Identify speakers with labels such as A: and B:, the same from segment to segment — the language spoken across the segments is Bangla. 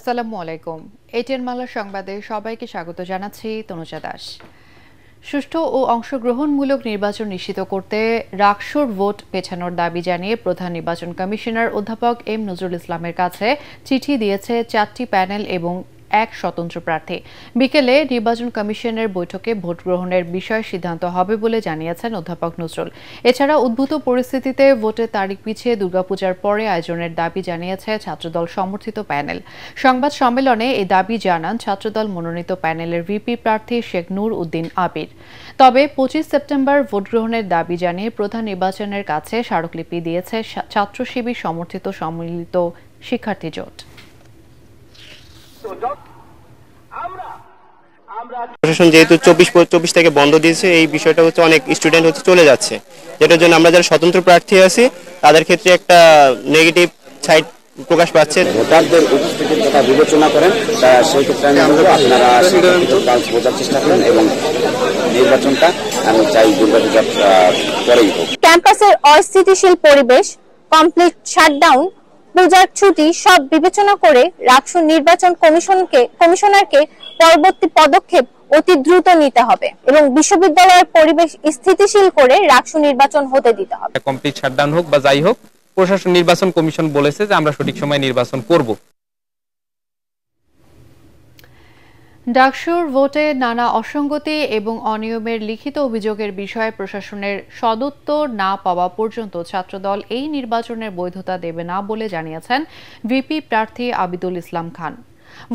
A: আসসালামু আলাইকুম। এটিএন বাংলা সংবাদে সবাইকে স্বাগত জানাচ্ছি তনুজা দাস। সুষ্ঠু ও অংশগ্রহণমূলক নির্বাচন নিশ্চিত করতে রাকসুর ভোট পেছানোর দাবি জানিয়ে প্রধান নির্বাচন কমিশনার অধ্যাপক এম নজরুল ইসলামের কাছে চিঠি দিয়েছে 4টি প্যানেল এবং এক স্বতন্ত্র প্রার্থী। বিকেলে নির্বাচন কমিশনের বৈঠকে ভোট গ্রহণের বিষয়ে সিদ্ধান্ত হবে বলে জানিয়েছেন অধ্যাপক নজরুল। এছাড়া উদ্ভূত পরিস্থিতিতে ভোটের তারিখ পিছিয়ে দুর্গাপূজার পরে আয়োজনের দাবি জানিয়েছে ছাত্রদল সমর্থিত প্যানেল। সংবাদ সম্মেলনে এই দাবি জানান ছাত্রদল মনোনীত প্যানেলের ভিপি প্রার্থী শেখ নূর উদ্দিন আবির। তবে 25 সেপ্টেম্বর ভোট গ্রহণের দাবি জানিয়ে প্রধান নির্বাচনের কাছে স্মারকলিপি দিয়েছে ছাত্র শিবির সমর্থিত সম্মিলিত শিক্ষার্থী জোট।
B: প্রশাসন যেহেতু 24 থেকে বন্ধ দিয়েছে, এই বিষয়টা হচ্ছে অনেক স্টুডেন্ট চলে যাচ্ছে, যেটার জন্য আমরা যারা স্বতন্ত্র প্রার্থী আছি তাদের ক্ষেত্রে একটা নেগেটিভ সাইড প্রকাশ পাচ্ছে।
C: ভোটারদের উপস্থিতির কথা বিবেচনা করেন, সেই ক্ষেত্রে আপনারা বোঝার চেষ্টা করেন এবং নির্বাচনটা আমি চাই দুর্গাপূজার পরেই হোক।
D: ক্যাম্পাসের অস্থিতিশীল পরিবেশ, কমপ্লিট শাটডাউন, পূজার ছুটি সব বিবেচনা করে রাকসু নির্বাচন কমিশনারকে পরবর্তী পদক্ষেপ অতি দ্রুত নিতে হবে এবং বিশ্ববিদ্যালয়ের পরিবেশ স্থিতিশীল করে রাকসু নির্বাচন হতে দিতে হবে।
E: কমপ্লিট শাটডাউন হোক বা যাই হোক, প্রশাসন নির্বাচন কমিশন বলেছে যে আমরা সঠিক সময় নির্বাচন করব।
A: ডাকসুর ভোটে নানা অসঙ্গতি এবং অনিয়মের লিখিত অভিযোগের বিষয়ে প্রশাসনের সদুত্তর না পাওয়া পর্যন্ত ছাত্রদল এই নির্বাচনের বৈধতা দেবে না বলে জানিয়েছেন ভিপি প্রার্থী আবিদুল ইসলাম খান।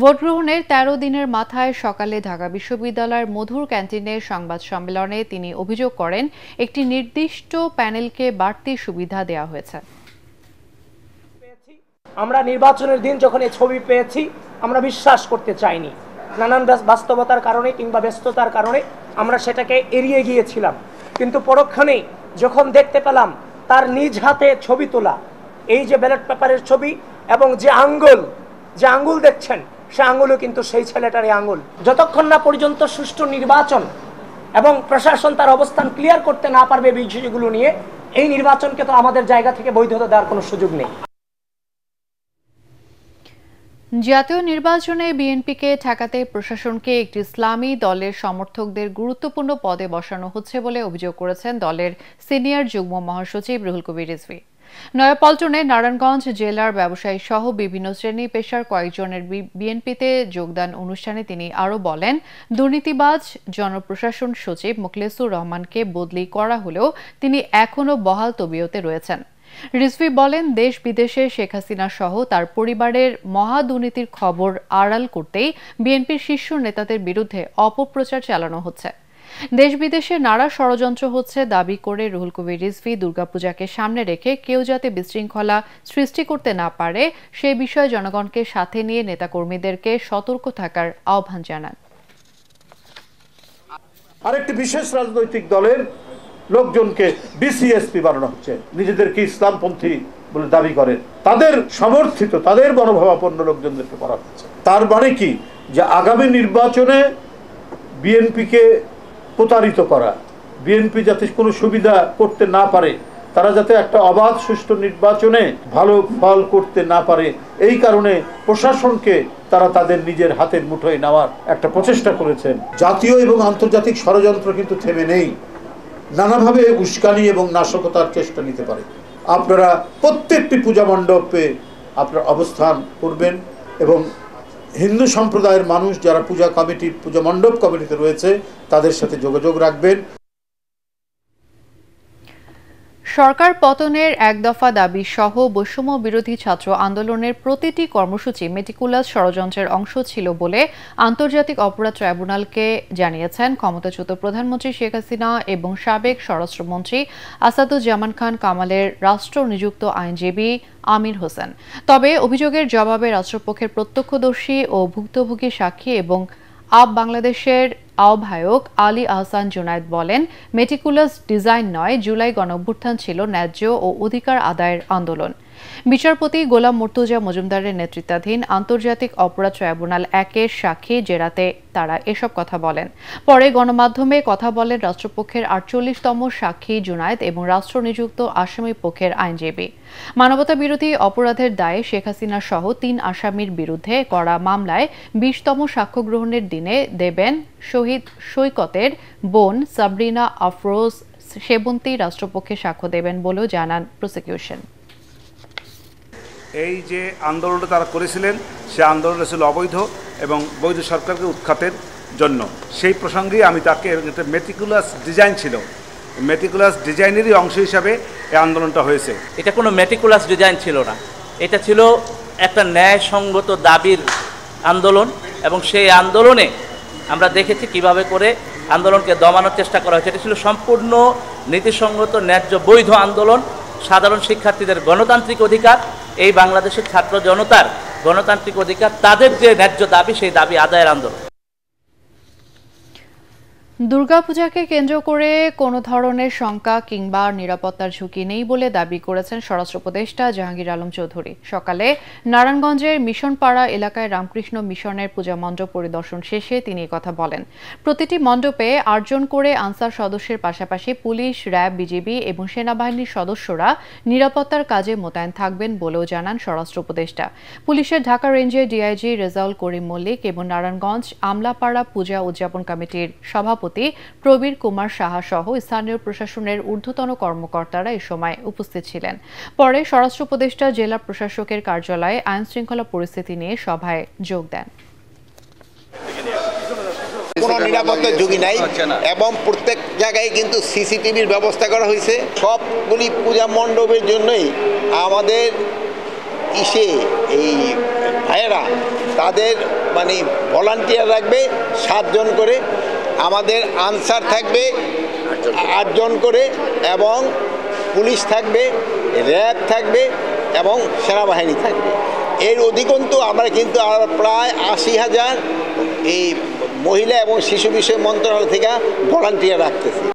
A: ভোট গ্রহণের 13 দিনের মাথায় সকালে ঢাকা বিশ্ববিদ্যালয়ের মধুর ক্যান্টিনে সংবাদ সম্মেলনে তিনি অভিযোগ করেন একটি নির্দিষ্ট প্যানেলকে বাড়তি সুবিধা দেওয়া হয়েছে।
F: আমরা নির্বাচনের দিন যখন এই ছবি পেয়েছি আমরা বিশ্বাস করতে চাইনি, নানান বাস্তবতার কারণে কিংবা ব্যস্ততার কারণে আমরা সেটাকে এড়িয়ে গিয়েছিলাম। কিন্তু পরক্ষণেই যখন দেখতে পেলাম তার নিজ হাতে ছবি তোলা এই যে ব্যালট পেপারের ছবি এবং যে আঙ্গুল দেখছেন সে আঙ্গুলও কিন্তু সেই ছেলেটারই আঙ্গুল। যতক্ষণ না পর্যন্ত সুষ্ঠু নির্বাচন এবং প্রশাসন তার অবস্থান ক্লিয়ার করতে না পারবে বিষয়গুলো নিয়ে, এই নির্বাচনকে তো আমাদের জায়গা থেকে বৈধতা দেওয়ার কোনো সুযোগ নেই।
A: জাতীয় নির্বাচনে বিএনপিকে ঠেকাতে প্রশাসনকে একটি ইসলামী দলের সমর্থকদের গুরুত্বপূর্ণ পদে বসানো হচ্ছে বলে অভিযোগ করেছেন দলের সিনিয়র যুগ্ম মহাসচিব রুহুল কবির রিজভী। নয়াপল্টনে নারায়ণগঞ্জ জেলার ব্যবসায়ী সহ বিভিন্ন শ্রেণী পেশার কয়েকজনের বিএনপিতে যোগদান অনুষ্ঠানে তিনি আরও বলেন, দুর্নীতিবাজ জনপ্রশাসন সচিব মোখলেসুর রহমানকে বদলি করা হলেও তিনি এখনও বহাল তবিয়তে রয়েছেন। রিজভী বলেন, দেশ বিদেশে শেখ হাসিনা সহ তার পরিবারের মহা দুর্নীতির খবর আড়াল করতেই বিএনপির শীর্ষ নেতাদের বিরুদ্ধে অপপ্রচার চালানো হচ্ছে। দেশ বিদেশে নানা ষড়যন্ত্র হচ্ছে দাবি করে রুহুল কবির রিজভী দুর্গাপূজাকে সামনে রেখে কেউ যাতে বিশৃঙ্খলা সৃষ্টি করতে না পারে সে বিষয়ে জনগণকে সাথে নিয়ে নেতাকর্মীদেরকে সতর্ক থাকার আহ্বান জানান।
G: আরেকটি বিশেষ রাজনৈতিক দলের লোকজনকে বিসিএসপি বানানো হচ্ছে, নিজেদেরকে ইসলামপন্থী বলে দাবি করে, তাদের সমর্থিত তাদের মনোভাবাপন্ন লোকজনদেরকে করা হচ্ছে। তার মানে কি যে আগামী নির্বাচনে বিএনপিকে প্রতারিত করা, বিএনপি যাতে কোনো সুবিধা করতে না পারে, তারা যাতে একটা অবাধ সুষ্ঠু নির্বাচনে ভালো ফল করতে না পারে, এই কারণে প্রশাসনকে তারা তাদের নিজের হাতের মুঠোয় নেওয়ার একটা প্রচেষ্টা করেছেন। জাতীয় এবং আন্তর্জাতিক ষড়যন্ত্র কিন্তু থেমে নেই, নানাভাবে উস্কানি এবং নাশকতার চেষ্টা নিতে পারে। আপনারা প্রত্যেকটি পূজা মণ্ডপে আপনার অবস্থান করবেন এবং হিন্দু সম্প্রদায়ের মানুষ যারা পূজা মণ্ডপ কমিটিতে রয়েছে তাদের সাথে যোগাযোগ রাখবেন।
A: সরকার পতনের এক দফা দাবি সহ বৈষম্য বিরোধী ছাত্র আন্দোলনের প্রতিটি কর্মসূচি মেটিকুলাস ষড়যন্ত্রের অংশ ছিল বলে আন্তর্জাতিক অপরাধ ট্রাইব্যুনালকে জানিয়েছেন ক্ষমতাচ্যুত প্রধানমন্ত্রী শেখ হাসিনা এবং সাবেক স্বরাষ্ট্রমন্ত্রী আসাদুজ্জামান খান কামালের রাষ্ট্র নিযুক্ত আইনজীবী আমির হোসেন। তবে অভিযোগের জবাবে রাষ্ট্রপক্ষের প্রত্যক্ষদর্শী ও ভুক্তভোগী সাক্ষী এবং বাংলাদেশের আহ্বায়ক আলী আহসান জুনায়েদ বলেন, মেটিকুলাস ডিজাইন নয়, জুলাই গণঅভ্যুত্থান ছিল ন্যায্য ও অধিকার আদায়ের আন্দোলন। বিচারপতি গোলাম মুর্তজা মজুমদারের নেতৃত্বাধীন আন্তর্জাতিক অপরাধ ট্রাইব্যুনাল 1-এর সাক্ষী জেরাতে তারা এসব কথা বলেন। পরে গণমাধ্যমে কথা বলেন রাষ্ট্রপক্ষের 48তম সাক্ষী জুনায়েদ এবং রাষ্ট্রনিযুক্ত আসামি পক্ষের আইনজীবী। মানবতা বিরোধী অপরাধের দায়ে শেখ হাসিনা সহ 3 আসামির বিরুদ্ধে করা মামলায় 20তম সাক্ষ্য গ্রহণের দিনে দেবেন শহীদ সৈকতের বোন সাবরিনা আফরোজ সেবন্তী রাষ্ট্রপক্ষে সাক্ষ্য দেবেন বলেও জানান প্রসিকিউশন।
H: এই যে আন্দোলনটা তারা করেছিলেন সে আন্দোলন ছিল অবৈধ এবং বৈধ সরকারকে উৎখাতের জন্য। সেই প্রসঙ্গে আমি তাকে একটা মেটিকুলাস ডিজাইন ছিল, মেটিকুলাস ডিজাইনেরই অংশ হিসাবে এই আন্দোলনটা হয়েছে।
I: এটা কোনো মেটিকুলাস ডিজাইন ছিল না, এটা ছিল একটা ন্যায়সঙ্গত দাবির আন্দোলন এবং সেই আন্দোলনে আমরা দেখেছি কিভাবে করে আন্দোলনকে দমানোর চেষ্টা করা হয়েছে। এটা ছিল সম্পূর্ণ নীতিসঙ্গত ন্যায্য বৈধ আন্দোলন। সাধারণ শিক্ষার্থীদের গণতান্ত্রিক অধিকার, এই বাংলাদেশের ছাত্র জনতার গণতান্ত্রিক অধিকার, তাদের যে ন্যায্য দাবি সেই দাবি আদায়ের আন্দোলন।
A: দুর্গাপূজাকে কেন্দ্র করে কোনো ধরনের শঙ্কা কিংবা নিরাপত্তার ঝুঁকি নেই বলে দাবি করেছেন স্বরাষ্ট্র উপদেষ্টা জাহাঙ্গীর আলম চৌধুরী। সকালে নারায়ণগঞ্জের মিশনপাড়া এলাকায় রামকৃষ্ণ মিশনের পূজা মণ্ডপ পরিদর্শন শেষে তিনি কথা বলেন। প্রতিটি মণ্ডপে 8 জন করে আনসার সদস্যের পাশাপাশি পুলিশ, র্যাব, বিজিবি এবং সেনাবাহিনীর সদস্যরা নিরাপত্তার কাজে মোতায়েন থাকবেন বলেও জানান স্বরাষ্ট্র উপদেষ্টা। পুলিশের ঢাকা রেঞ্জের ডিআইজি রেজাউল করিম মল্লিক এবং নারায়ণগঞ্জ আমলাপাড়া পূজা উদযাপন কমিটির সভাপতি প্রবীর কুমার সাহা সহ স্থানীয় প্রশাসনের ঊর্ধ্বতন কর্মকর্তারা এ সময় উপস্থিত ছিলেন। পরে স্বরাষ্ট্র উপদেষ্টা জেলা প্রশাসকের কার্যালয়ে আইন শৃঙ্খলা পরিস্থিতি নিয়ে সভায় যোগ দেন।
J: কোনো নিরাপত্তার ঝুঁকি নাই এবং প্রত্যেক জায়গায় কিন্তু সিসিটিভির ব্যবস্থা করা হয়েছে। সবগুলি পূজা মণ্ডপের জন্যই আমাদের এই ভাইয়েরা তাদের ভলান্টিয়ার রাখবে 7 জন করে, আমাদের আনসার থাকবে 8 জন করে এবং পুলিশ থাকবে, র্যাব থাকবে এবং সেনাবাহিনী থাকবে। এর অধিকন্তু আমরা কিন্তু প্রায় 80,000 এই মহিলা এবং শিশু বিষয় মন্ত্রণালয় থেকে ভলান্টিয়ার রাখতেছি।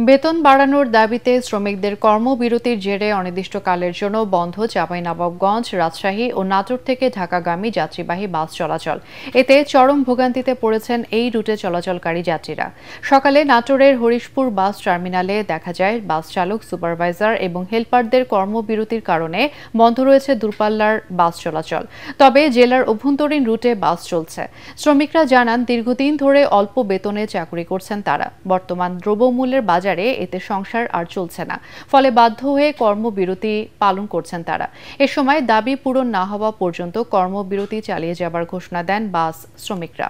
A: বেতন বাড়ানোর দাবিতে শ্রমিকদের কর্মবিরতির জেরে অনির্দিষ্টকালের জন্য বন্ধ চাঁপাইনবাবগঞ্জ, রাজশাহী ও নাটোর থেকে ঢাকাগামী যাত্রীবাহী বাস চলাচল। এতে চরম ভোগান্তিতে পড়েছেন এই রুটে চলাচলকারী যাত্রীরা। সকালে নাটোরের হরিশপুর বাস টার্মিনালে দেখা যায় বাস চালক, সুপারভাইজার এবং হেলপারদের কর্মবিরতির কারণে বন্ধ রয়েছে দূরপাল্লার বাস চলাচল। তবে জেলার অভ্যন্তরীণ রুটে বাস চলছে। শ্রমিকরা জানান দীর্ঘদিন ধরে অল্প বেতনে চাকরি করছেন তারা। বর্তমান দ্রব্যমূল্যের বাজারে এতে সংসার আর চলছে না, ফলে বাধ্য হয়ে কর্মবিরতি পালন করছেন তারা। এ সময় দাবি পূরণ না হওয়া পর্যন্ত কর্মবিরতি চালিয়ে যাবার ঘোষণা দেন বাস শ্রমিকরা।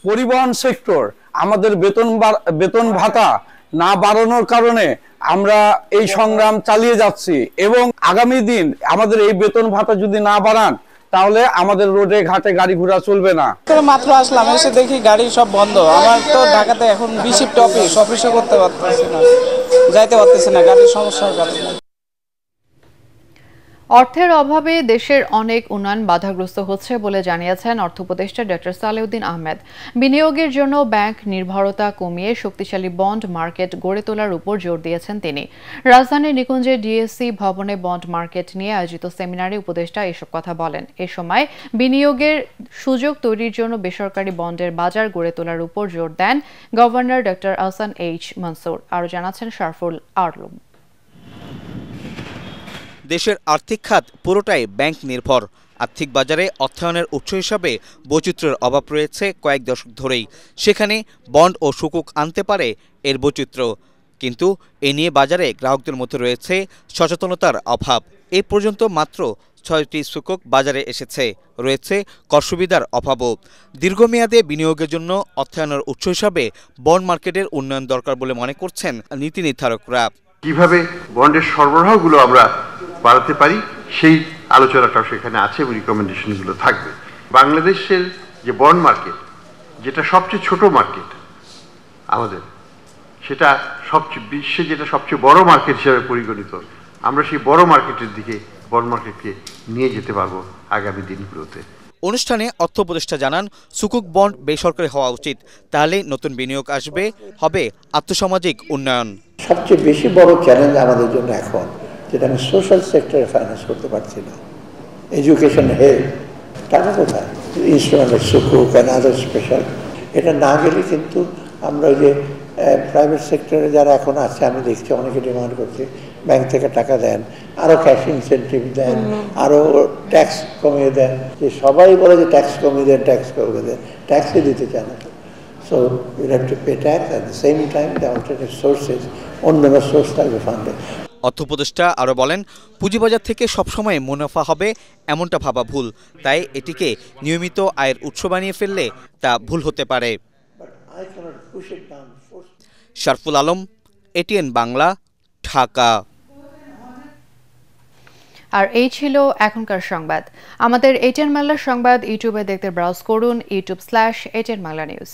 K: পরিবহন সেক্টর আমাদের বেতন ভাতা না বাড়ানোর কারণে আমরা এই সংগ্রাম চালিয়ে যাচ্ছি এবং আগামী দিন আমাদের এই বেতন ভাতা যদি না বাড়ান তাহলে আমাদের রোডে ঘাটে গাড়ি ঘোড়া চলবে না।
L: মাত্র আসলাম, এসে দেখি গাড়ি সব বন্ধ। আমার তো ঢাকাতে এখন বিশিফট অফিসও করতে পারতেছি না, যাইতে পারতেছি না গাড়ির সমস্যার কারণে।
A: অর্থের অভাবে দেশের অনেক উন্নয়ন বাধাগ্রস্ত হচ্ছে বলে জানিয়েছেন অর্থ উপদেষ্টা ডক্টর সালেউদ্দিন আহমেদ। বিনিয়োগের জন্য ব্যাংক নির্ভরতা কমিয়ে শক্তিশালী বন্ড মার্কেট গড়ে তোলার উপর জোর দিয়েছেন তিনি। রাজধানীর নিকুঞ্জের ডিএসসি ভবনে বন্ড মার্কেট নিয়ে আয়োজিত সেমিনারে উপদেষ্টা এসব কথা বলেন। এ সময় বিনিয়োগের সুযোগ তৈরির জন্য বেসরকারি বন্ডের বাজার গড়ে তোলার উপর জোর দেন governor doctor Ahsan H Mansur. আরও জানাচ্ছেন শারফুল আলম।
M: দেশের আর্থিক খাত পুরোটাই ব্যাংক নির্ভর। আর্থিক বাজারে অর্থায়নের উৎস হিসাবে বৈচিত্র্যের অভাব রয়েছে কয়েক দশক ধরেই। সেখানে বন্ড ও সুকুক আনতে পারে এর বৈচিত্র্য, কিন্তু এ নিয়ে বাজারে গ্রাহকদের মধ্যে রয়েছে সচেতনতার অভাব। এ পর্যন্ত মাত্র 6টি সুকুক বাজারে এসেছে, রয়েছে কর সুবিধার অভাবও। দীর্ঘমেয়াদে বিনিয়োগের জন্য অর্থায়নের উৎস হিসাবে বন্ড মার্কেটের উন্নয়ন দরকার বলে মনে করছেন নীতি নির্ধারকরা।
N: কিভাবে বন্ডের সরবরাহগুলো আমরা বাড়াতে পারি সেই আলোচনাটাও সেখানে আছে এবং রিকমেন্ডেশনগুলো থাকবে। বাংলাদেশের যে বন্ড মার্কেট, যেটা সবচেয়ে ছোট মার্কেট আমাদের, সেটা বিশ্বে যেটা সবচেয়ে বড় মার্কেট হিসেবে পরিগণিত, আমরা সেই বড় মার্কেটের দিকে বন্ড মার্কেটকে নিয়ে যেতে পারবো আগামী দিনগুলোতে।
M: অনুষ্ঠানে অর্থ উপদেষ্টা জানান সুকুক বন্ড বেসরকারি হওয়া উচিত, তাহলে নতুন বিনিয়োগ আসবে, হবে আর্থসামাজিক উন্নয়ন।
O: সবচেয়ে বেশি বড় চ্যালেঞ্জ আমাদের জন্য এখন, যেটা আমি সোশ্যাল সেক্টরে ফাইন্যান্স করতে পারছি না, এডুকেশন, হেলথ, টাকা কোথায়? ইনস্ট্রুমেন্ট সুকুক অ্যান্ড আদার স্পেশাল, এটা না গেলে কিন্তু আমরা ওই যে প্রাইভেট সেক্টরে যারা এখন আছে, আমি দেখছি অনেকে ডিমান্ড করছে ব্যাংক থেকে টাকা দেন, আরও ক্যাশ ইনসেন্টিভ দেন, আরও ট্যাক্স কমিয়ে দেন। যে সবাই বলে যে ট্যাক্স কমিয়ে দেন, ট্যাক্স কমিয়ে দেন, ট্যাক্সই দিতে চায় না। So you have to pay tax, at the same time the alternative sources, অন্য সোর্স থাকবে ফান্ডে।
M: অর্থ উপদেষ্টা আরও বলেন, পুঁজিবাজার থেকে সবসময় মুনাফা হবে এমনটা ভাবা ভুল, তাই এটিকে নিয়মিত আয়ের উৎস বানিয়ে ফেললে তা ভুল হতে পারে। শারফুল আলম, এটিএন বাংলা, ঢাকা।
A: আর এই ছিল এখনকার সংবাদ। আমাদের এটিএন বাংলা সংবাদ ইউটিউবে দেখতে ব্রাউজ করুন youtube.com/ATNBanglaNews।